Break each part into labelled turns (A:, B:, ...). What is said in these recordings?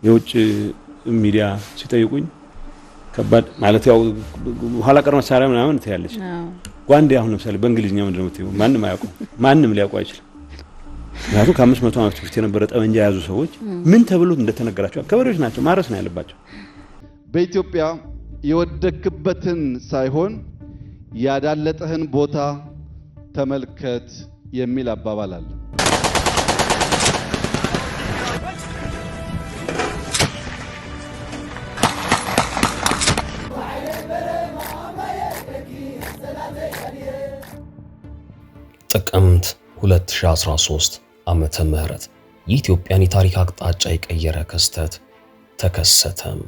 A: የውጭ ሚዲያ ሲጠይቁኝ ከባድ ማለት ያው ኋላ ቀር መሳሪያ ምናምን ትያለች። ጓንዴ አሁን ለምሳሌ በእንግሊዝኛ ምንድነው የምትይው? ማንም አያውቀው፣ ማንም ሊያውቀው አይችልም። ምክንያቱም ከ500 ዓመት በፊት የነበረ ጠመንጃ የያዙ ሰዎች ምን ተብሎ እንደተነገራቸው ገበሬዎች ናቸው፣ ማረስ ነው ያለባቸው።
B: በኢትዮጵያ የወደክበትን ሳይሆን ያዳለጠህን ቦታ ተመልከት የሚል አባባል አለ።
C: ጥቅምት 2013 ዓመተ ምህረት የኢትዮጵያን የታሪክ አቅጣጫ የቀየረ ክስተት ተከሰተም።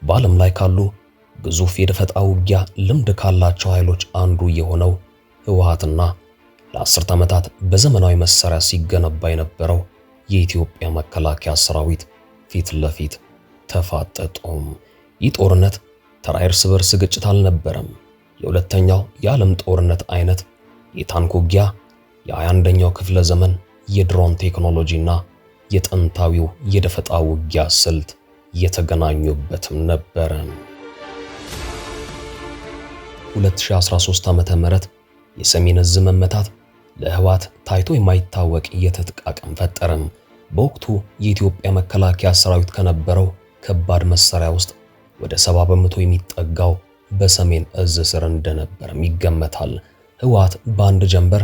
C: በዓለም ላይ ካሉ ግዙፍ የደፈጣ ውጊያ ልምድ ካላቸው ኃይሎች አንዱ የሆነው ህወሓትና ለ10 ዓመታት በዘመናዊ መሳሪያ ሲገነባ የነበረው የኢትዮጵያ መከላከያ ሰራዊት ፊት ለፊት ተፋጠጡም። ይህ ጦርነት ተራ እርስ በርስ ግጭት አልነበረም። የሁለተኛው የዓለም ጦርነት አይነት የታንክ ውጊያ፣ የ21ኛው ክፍለ ዘመን የድሮን ቴክኖሎጂና የጥንታዊው የደፈጣ ውጊያ ስልት የተገናኙበትም ነበረ። 2013 ዓመተ ምህረት የሰሜን ዕዝ መመታት ለህወሓት ታይቶ የማይታወቅ የትጥቅ አቅም ፈጠረም። በወቅቱ የኢትዮጵያ መከላከያ ሰራዊት ከነበረው ከባድ መሳሪያ ውስጥ ወደ 70 በመቶ የሚጠጋው በሰሜን ዕዝ ስር እንደነበርም ይገመታል። ህወሓት በአንድ ጀንበር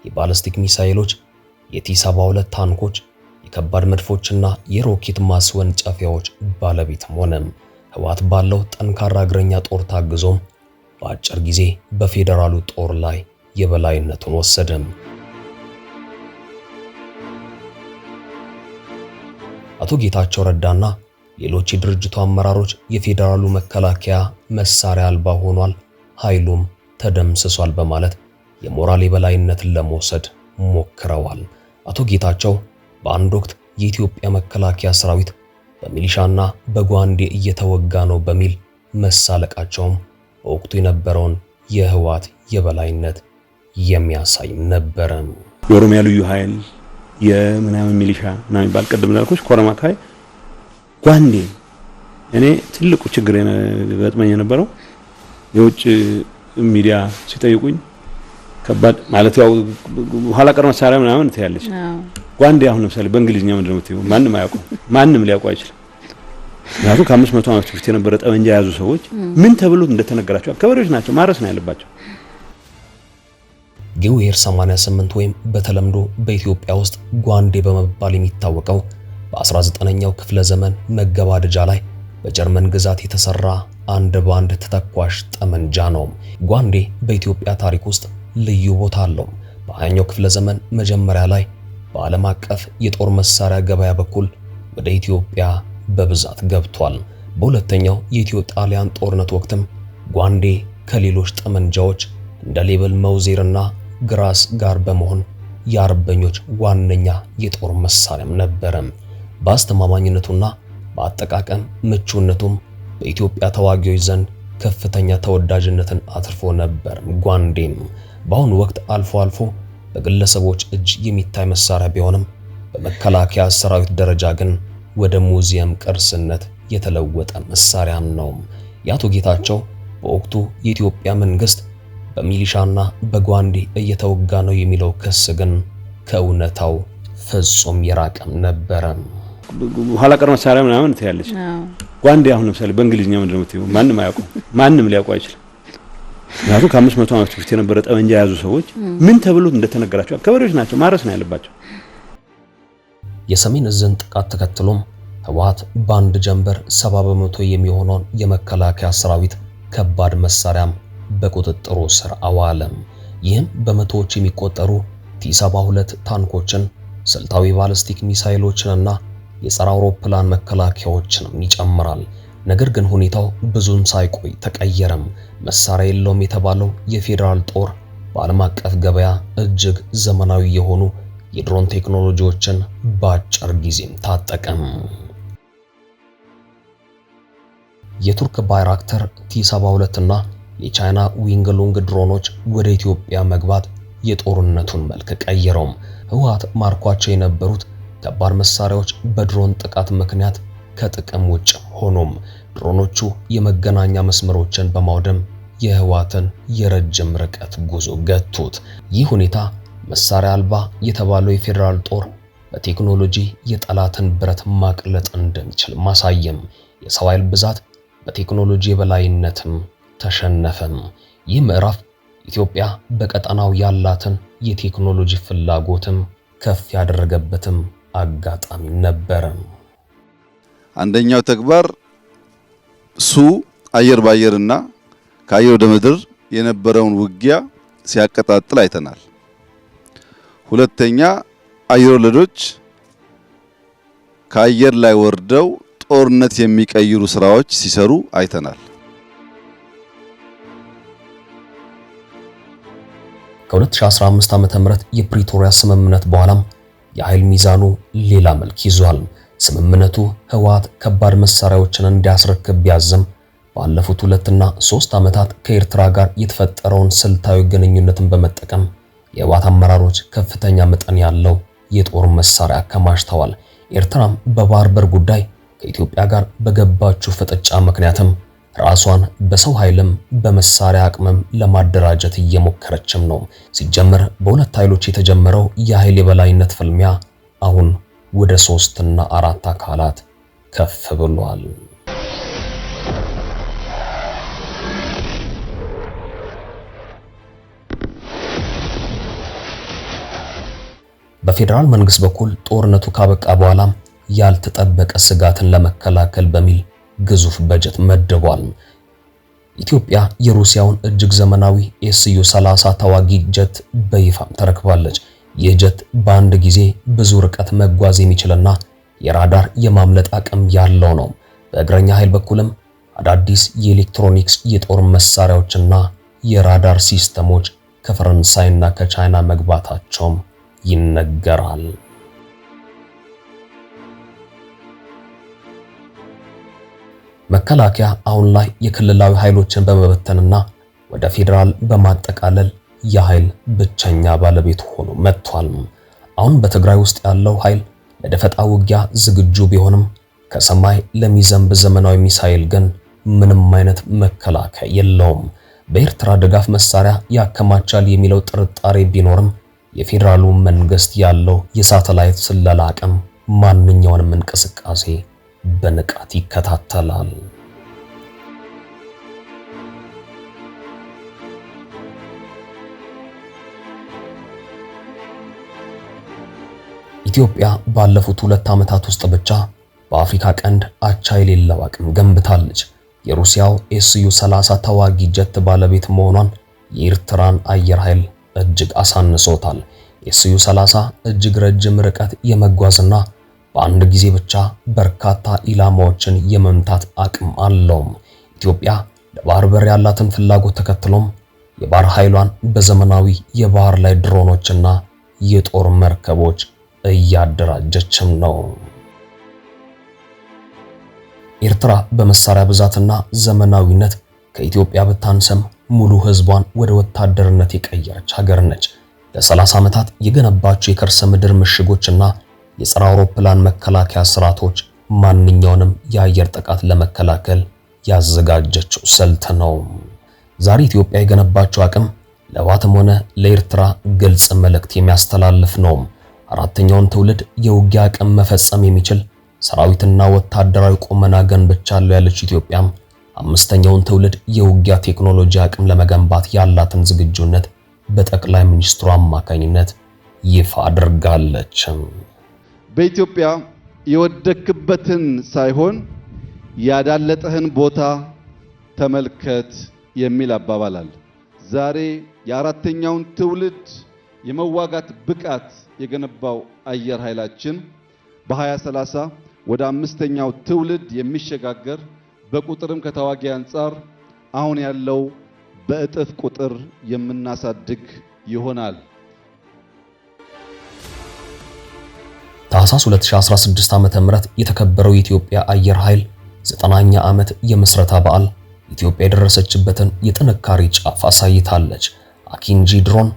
C: የባለስቲክ ሚሳኤሎች፣ የቲ-72 ታንኮች፣ የከባድ መድፎችና የሮኬት ማስወንጨፊያዎች ባለቤትም ሆነም። ህወሓት ባለው ጠንካራ እግረኛ ጦር ታግዞም በአጭር ጊዜ በፌዴራሉ ጦር ላይ የበላይነቱን ወሰደም። አቶ ጌታቸው ረዳና ሌሎች የድርጅቱ አመራሮች የፌዴራሉ መከላከያ መሳሪያ አልባ ሆኗል፣ ኃይሉም ተደምስሷል በማለት የሞራል የበላይነትን ለመውሰድ ሞክረዋል። አቶ ጌታቸው በአንድ ወቅት የኢትዮጵያ መከላከያ ሰራዊት በሚሊሻና በጓንዴ እየተወጋ ነው በሚል መሳለቃቸውም በወቅቱ የነበረውን የህወሓት የበላይነት የሚያሳይ ነበረ።
A: የኦሮሚያ ልዩ ኃይል የምናምን ሚሊሻ እና የሚባል ቅድም እንዳልኩሽ ኮረማ አካባቢ ጓንዴ እኔ ትልቁ ችግር ገጥመኝ የነበረው የውጭ ሚዲያ ሲጠይቁኝ ከባድ ማለት ያው ኋላ ቀር መሳሪያ ምናምን ትያለች። ጓንዴ አሁን ለምሳሌ በእንግሊዝኛ ምንድነው የምትይው? ማንም አያውቀው፣ ማንም ሊያውቀው አይችልም። ምክንያቱም ከ500 ዓመት በፊት የነበረ ጠመንጃ የያዙ ሰዎች ምን ተብሎ እንደተነገራቸው ገበሬዎች ናቸው፣ ማረስ ነው ያለባቸው።
C: ጊዌር 88 ወይም በተለምዶ በኢትዮጵያ ውስጥ ጓንዴ በመባል የሚታወቀው በ19ኛው ክፍለ ዘመን መገባደጃ ላይ በጀርመን ግዛት የተሰራ አንድ ባንድ ተተኳሽ ጠመንጃ ነው። ጓንዴ በኢትዮጵያ ታሪክ ውስጥ ልዩ ቦታ አለው። በ20ኛው ክፍለ ዘመን መጀመሪያ ላይ በዓለም አቀፍ የጦር መሳሪያ ገበያ በኩል ወደ ኢትዮጵያ በብዛት ገብቷል። በሁለተኛው የኢትዮ ጣሊያን ጦርነት ወቅትም ጓንዴ ከሌሎች ጠመንጃዎች እንደ ሌብል መውዜርና ግራስ ጋር በመሆን የአርበኞች ዋነኛ የጦር መሳሪያም ነበረ። በአስተማማኝነቱና በአጠቃቀም ምቹነቱም በኢትዮጵያ ተዋጊዎች ዘንድ ከፍተኛ ተወዳጅነትን አትርፎ ነበር። ጓንዴም በአሁኑ ወቅት አልፎ አልፎ በግለሰቦች እጅ የሚታይ መሳሪያ ቢሆንም በመከላከያ ሰራዊት ደረጃ ግን ወደ ሙዚየም ቅርስነት የተለወጠ መሳሪያ ነው። የአቶ ጌታቸው በወቅቱ የኢትዮጵያ መንግስት በሚሊሻና በጓንዴ እየተወጋ ነው የሚለው ክስ ግን ከእውነታው ፍጹም የራቀም ነበረ።
A: ኋላ ቀር መሳሪያ ምናምን ትያለች። ጓንዴ አሁን ለምሳሌ በእንግሊዝኛ ምንድነው የምትይው? ማንም አያውቀው፣ ማንም ሊያውቀው አይችልም። ምክንያቱም ከ500 ዓመት በፊት የነበረ ጠመንጃ የያዙ ሰዎች ምን ተብሎ እንደተነገራቸው ገበሬዎች ናቸው፣ ማረስ ነው ያለባቸው።
C: የሰሜን ዕዝን ጥቃት ተከትሎም ህወሓት በአንድ ጀንበር 70 በመቶ የሚሆነውን የመከላከያ ሰራዊት ከባድ መሳሪያም በቁጥጥሩ ስር አዋለም። ይህም በመቶዎች የሚቆጠሩ ቲ-72 ታንኮችን፣ ስልታዊ ባለስቲክ ሚሳኤሎችንና የጸረ አውሮፕላን መከላከያዎችንም ይጨምራል። ነገር ግን ሁኔታው ብዙም ሳይቆይ ተቀየረም። መሳሪያ የለውም የተባለው የፌዴራል ጦር በዓለም አቀፍ ገበያ እጅግ ዘመናዊ የሆኑ የድሮን ቴክኖሎጂዎችን በአጭር ጊዜም ታጠቀም። የቱርክ ባይራክተር ቲ-72 እና የቻይና ዊንግሉንግ ድሮኖች ወደ ኢትዮጵያ መግባት የጦርነቱን መልክ ቀየረው። ህወሓት ማርኳቸው የነበሩት ከባድ መሳሪያዎች በድሮን ጥቃት ምክንያት ከጥቅም ውጭ ሆኖም ድሮኖቹ የመገናኛ መስመሮችን በማውደም የህወሓትን የረጅም ርቀት ጉዞ ገቱት። ይህ ሁኔታ መሳሪያ አልባ የተባለው የፌዴራል ጦር በቴክኖሎጂ የጠላትን ብረት ማቅለጥ እንደሚችል ማሳየም፣ የሰው ኃይል ብዛት በቴክኖሎጂ የበላይነትም ተሸነፈም። ይህ ምዕራፍ ኢትዮጵያ በቀጠናው ያላትን የቴክኖሎጂ ፍላጎትም ከፍ ያደረገበትም አጋጣሚ ነበር።
B: አንደኛው ተግባር አየር ባየርና ከአየር ወደ ምድር የነበረውን ውጊያ ሲያቀጣጥል አይተናል። ሁለተኛ አየር ወለዶች ከአየር ላይ ወርደው ጦርነት የሚቀይሩ ስራዎች ሲሰሩ አይተናል።
C: ከ2015 ዓ.ም የፕሪቶሪያ ስምምነት በኋላም የኃይል ሚዛኑ ሌላ መልክ ይዟል። ስምምነቱ ህወሓት ከባድ መሳሪያዎችን እንዲያስረክብ ቢያዝም ባለፉት 2 እና 3 ዓመታት ከኤርትራ ጋር የተፈጠረውን ስልታዊ ግንኙነትን በመጠቀም የህወሓት አመራሮች ከፍተኛ መጠን ያለው የጦር መሳሪያ አከማችተዋል። ኤርትራም በባህር በር ጉዳይ ከኢትዮጵያ ጋር በገባችው ፍጥጫ ምክንያትም ራሷን በሰው ኃይልም በመሳሪያ አቅምም ለማደራጀት እየሞከረችም ነው። ሲጀመር በሁለት ኃይሎች የተጀመረው የኃይል የበላይነት ፍልሚያ አሁን ወደ 3 እና 4 አካላት ከፍ ብሏል። በፌዴራል መንግስት በኩል ጦርነቱ ካበቃ በኋላም ያልተጠበቀ ስጋትን ለመከላከል በሚል ግዙፍ በጀት መድቧል። ኢትዮጵያ የሩሲያውን እጅግ ዘመናዊ SU-30 ተዋጊ ጀት በይፋም ተረክባለች። ይህ ጀት በአንድ ጊዜ ብዙ ርቀት መጓዝ የሚችልና የራዳር የማምለጥ አቅም ያለው ነው። በእግረኛ ኃይል በኩልም አዳዲስ የኤሌክትሮኒክስ የጦር መሳሪያዎችና የራዳር ሲስተሞች ከፈረንሳይና ከቻይና መግባታቸውም ይነገራል። መከላከያ አሁን ላይ የክልላዊ ኃይሎችን በመበተንና ወደ ፌዴራል በማጠቃለል የኃይል ብቸኛ ባለቤት ሆኖ መጥቷል። አሁን በትግራይ ውስጥ ያለው ኃይል ለደፈጣ ውጊያ ዝግጁ ቢሆንም ከሰማይ ለሚዘንብ ዘመናዊ ሚሳኤል ግን ምንም አይነት መከላከያ የለውም። በኤርትራ ድጋፍ መሳሪያ ያከማቻል የሚለው ጥርጣሬ ቢኖርም የፌዴራሉ መንግስት ያለው የሳተላይት ስለላ አቅም ማንኛውንም እንቅስቃሴ በንቃት ይከታተላል። ኢትዮጵያ ባለፉት 2 ዓመታት ውስጥ ብቻ በአፍሪካ ቀንድ አቻ የሌለው አቅም ገንብታለች። የሩሲያው SU-30 ተዋጊ ጀት ባለቤት መሆኗን የኤርትራን አየር ኃይል እጅግ አሳንሶታል። SU-30 እጅግ ረጅም ርቀት የመጓዝና በአንድ ጊዜ ብቻ በርካታ ኢላማዎችን የመምታት አቅም አለው። ኢትዮጵያ ለባህር በር ያላትን ፍላጎት ተከትሎም የባህር ኃይሏን በዘመናዊ የባህር ላይ ድሮኖችና የጦር መርከቦች እያደራጀችም ነው። ኤርትራ በመሳሪያ ብዛትና ዘመናዊነት ከኢትዮጵያ ብታንሰም ሙሉ ህዝቧን ወደ ወታደርነት የቀየረች ሀገር ነች። ለ30 ዓመታት የገነባቸው የከርሰ ምድር ምሽጎችና የጸረ አውሮፕላን መከላከያ ስርዓቶች ማንኛውንም የአየር ጥቃት ለመከላከል ያዘጋጀችው ስልት ነው። ዛሬ ኢትዮጵያ የገነባቸው አቅም ለህወሓትም ሆነ ለኤርትራ ግልጽ መልእክት የሚያስተላልፍ ነው። አራተኛውን ትውልድ የውጊያ አቅም መፈጸም የሚችል ሰራዊትና ወታደራዊ ቁመና ገንብቻለሁ ያለችው ኢትዮጵያም አምስተኛውን ትውልድ የውጊያ ቴክኖሎጂ አቅም ለመገንባት ያላትን ዝግጁነት በጠቅላይ ሚኒስትሩ አማካኝነት ይፋ አድርጋለች።
B: በኢትዮጵያ የወደክበትን ሳይሆን ያዳለጠህን ቦታ ተመልከት የሚል አባባል አለ። ዛሬ የአራተኛውን ትውልድ የመዋጋት ብቃት የገነባው አየር ኃይላችን በ2030 ወደ አምስተኛው ትውልድ የሚሸጋገር በቁጥርም ከተዋጊ አንጻር አሁን ያለው በእጥፍ ቁጥር የምናሳድግ ይሆናል።
C: ታህሳስ 2016 ዓ.ም የተከበረው የኢትዮጵያ አየር ኃይል 9ኛ ዓመት የምስረታ በዓል ኢትዮጵያ የደረሰችበትን የጥንካሬ ጫፍ አሳይታለች። አኪንጂ ድሮን፣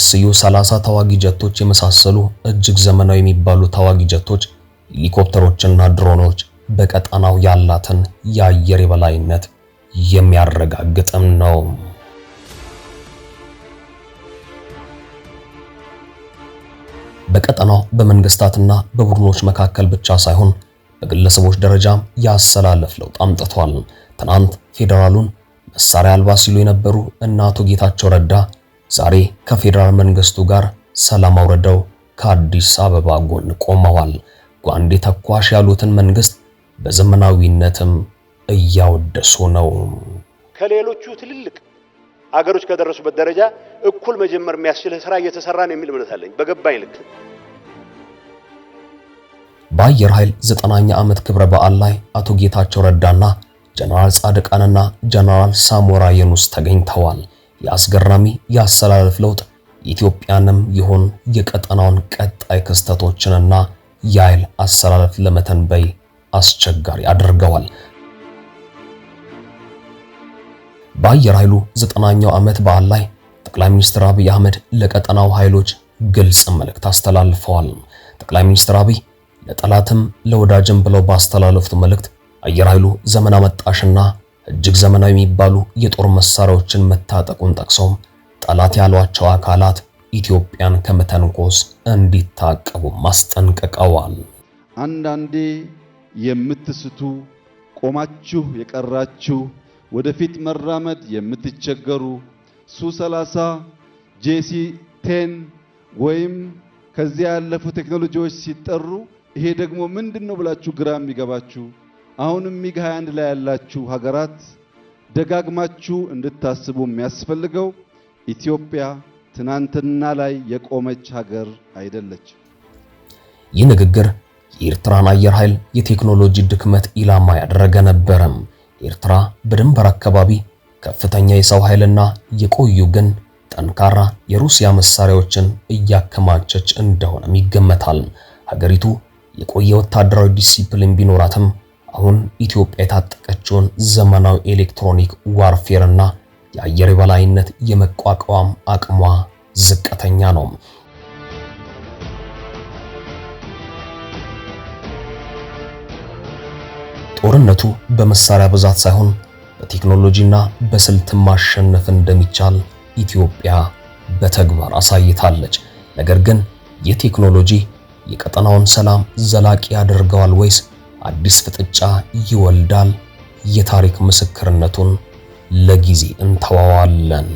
C: SU-30 ተዋጊ ጀቶች የመሳሰሉ እጅግ ዘመናዊ የሚባሉ ተዋጊ ጀቶች፣ ሄሊኮፕተሮችና ድሮኖች በቀጠናው ያላትን የአየር የበላይነት የሚያረጋግጥም ነው። በቀጠናው በመንግስታትና በቡድኖች መካከል ብቻ ሳይሆን በግለሰቦች ደረጃም ያሰላለፍ ለውጥ አምጥቷል። ትናንት ፌዴራሉን መሳሪያ አልባ ሲሉ የነበሩ እነ አቶ ጌታቸው ረዳ ዛሬ ከፌዴራል መንግስቱ ጋር ሰላም አውርደው ከአዲስ አበባ ጎን ቆመዋል። ጓንዴ ተኳሽ ያሉትን መንግስት በዘመናዊነትም እያወደሱ ነው።
A: ከሌሎቹ ትልልቅ አገሮች ከደረሱበት ደረጃ እኩል መጀመር የሚያስችል ስራ እየተሰራ ነው የሚል እምነት አለኝ። በገባኝ ልክ
C: በአየር ኃይል 9ኛ ዓመት ክብረ በዓል ላይ አቶ ጌታቸው ረዳና ጀነራል ጻድቃንና ጀነራል ሳሞራ የኑስ ተገኝተዋል። የአስገራሚ ያሰላለፍ ለውጥ ኢትዮጵያንም ይሁን የቀጠናውን ቀጣይ ክስተቶችንና የኃይል አሰላለፍ ለመተንበይ አስቸጋሪ አድርገዋል። በአየር ኃይሉ 9ኛው ዓመት በዓል ላይ ጠቅላይ ሚኒስትር አብይ አህመድ ለቀጠናው ኃይሎች ግልጽ መልእክት አስተላልፈዋል። ጠቅላይ ሚኒስትር አብይ ለጠላትም ለወዳጅም ብለው ባስተላለፉት መልእክት አየር ኃይሉ ዘመን አመጣሽና እጅግ ዘመናዊ የሚባሉ የጦር መሳሪያዎችን መታጠቁን ጠቅሰው ጠላት ያሏቸው አካላት ኢትዮጵያን ከመተንኮስ እንዲታቀቡ ማስጠንቀቀዋል።
B: አንዳንዴ የምትስቱ ቆማችሁ የቀራችሁ ወደፊት መራመድ የምትቸገሩ ሱ30 JC10 ወይም ከዚያ ያለፉ ቴክኖሎጂዎች ሲጠሩ ይሄ ደግሞ ምንድነው ብላችሁ ግራ የሚገባችሁ አሁንም ሚግ 21 ላይ ያላችሁ ሀገራት ደጋግማችሁ እንድታስቡ የሚያስፈልገው ኢትዮጵያ ትናንትና ላይ የቆመች ሀገር አይደለች።
C: ይህ ንግግር የኤርትራን አየር ኃይል የቴክኖሎጂ ድክመት ኢላማ ያደረገ ነበረም። ኤርትራ በድንበር አካባቢ ከፍተኛ የሰው ኃይልና የቆዩ ግን ጠንካራ የሩሲያ መሳሪያዎችን እያከማቸች እንደሆነም ይገመታል። ሀገሪቱ የቆየ ወታደራዊ ዲሲፕሊን ቢኖራትም አሁን ኢትዮጵያ የታጠቀችውን ዘመናዊ ኤሌክትሮኒክ ዋርፌርና የአየር የበላይነት የመቋቋም አቅሟ ዝቅተኛ ነው። ጦርነቱ በመሳሪያ ብዛት ሳይሆን በቴክኖሎጂና በስልት ማሸነፍ እንደሚቻል ኢትዮጵያ በተግባር አሳይታለች። ነገር ግን የቴክኖሎጂ የቀጠናውን ሰላም ዘላቂ ያደርገዋል ወይስ አዲስ ፍጥጫ ይወልዳል? የታሪክ ምስክርነቱን ለጊዜ እንተዋዋለን።